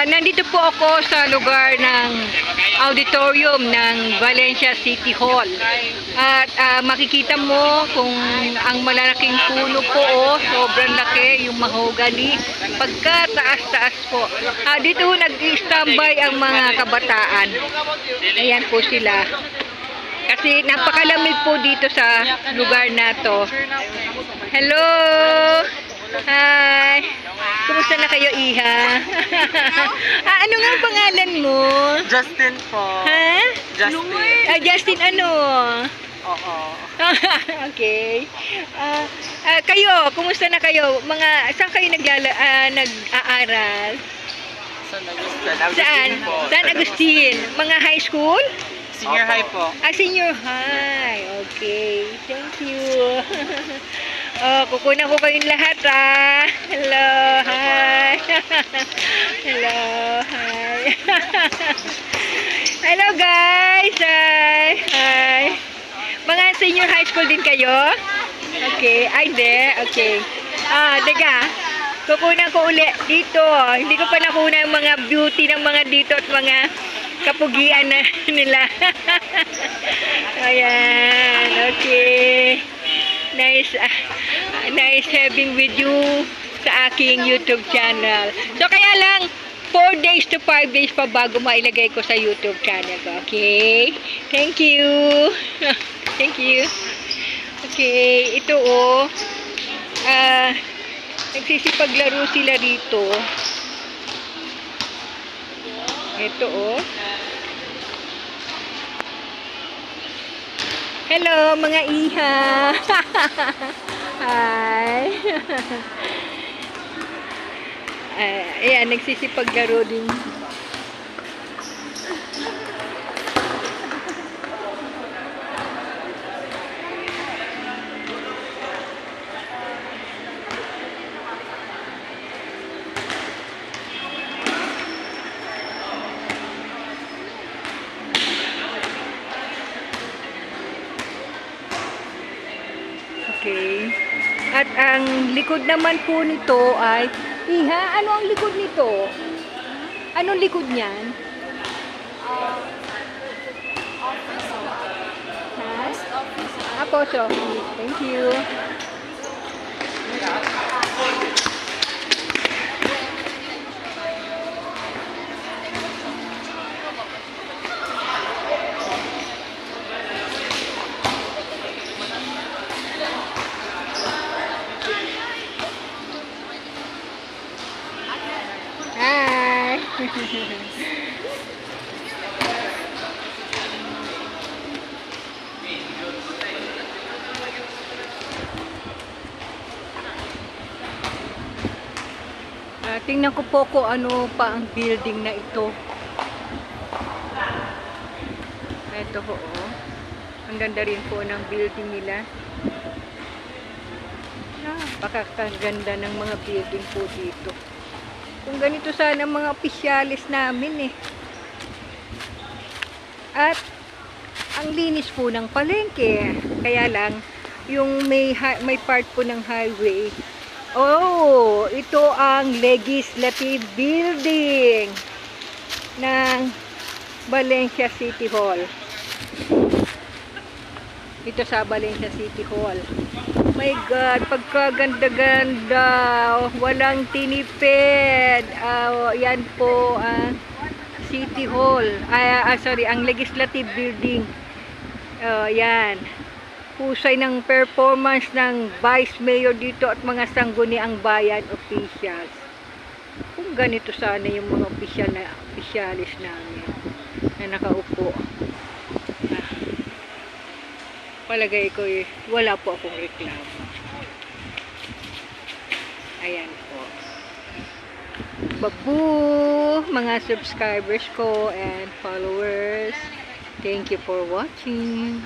Nandito po ako sa lugar ng auditorium ng Valencia City Hall. At makikita mo kung ang malalaking puno po, sobrang laki, yung mahogany. Pagkataas-taas po. Dito nag-standby ang mga kabataan. Ayan po sila. Kasi napakalamig po dito sa lugar na to. Hello! Hi! Kumusta na kayo, Iha? Ano nga ang pangalan mo? Justin po. Ha? Justin. Justin ano? Oo. Okay. Kayo, kumusta na kayo? Saan kayo nag-aaral? San Agustin. Saan? San Agustin. Mga high school? Senior high po. Senior high. Okay. Thank you. Kukunan ko kayong lahat, Hello, hi. Hello, hi. Hello, guys. Hi. Mga senior high school din kayo? Okay. Ay, hindi. Okay. Teka. Kukunan ko uli dito. Hindi ko pa nakuna yung mga beauty ng mga dito at mga kapugian na nila. Ayan. Okay. Nice having with you sa aking YouTube channel. So, kaya lang, 4 days to 5 days pa bago mailagay ko sa YouTube channel ko. Okay? Thank you. Thank you. Okay. Ito, nagsisipaglaro sila dito. Ito, Hello, mga iha. Hi. Ayan, nagsisipaglaro din. Okay. At ang likod naman po nito ay, Iha, ano ang likod nito? Anong likod niyan? Office. Ha? Post office. Thank you. Hi. Tingnan ko po kung ano pa ang building na ito. Ito po, Ang ganda rin po ng building nila. Napakaganda ng mga building po dito. Kung ganito sana mga opisyalis namin At ang linis po ng palengke. Kaya lang yung may part po ng highway. Ito ang Legislative Building ng Valencia City Hall. Ito sa Valencia City Hall. My God, pagkaganda-ganda, walang tinipid. Yan po ang City Hall. Ang Legislative Building. Yan. Husay ng performance ng Vice Mayor dito at mga sangguniang bayan officials. Kung ganito sana yung mga opisyalis namin na nakaupo. Palagay ko wala po akong reklamo. Ayan po. Babu, mga subscribers ko and followers. Thank you for watching.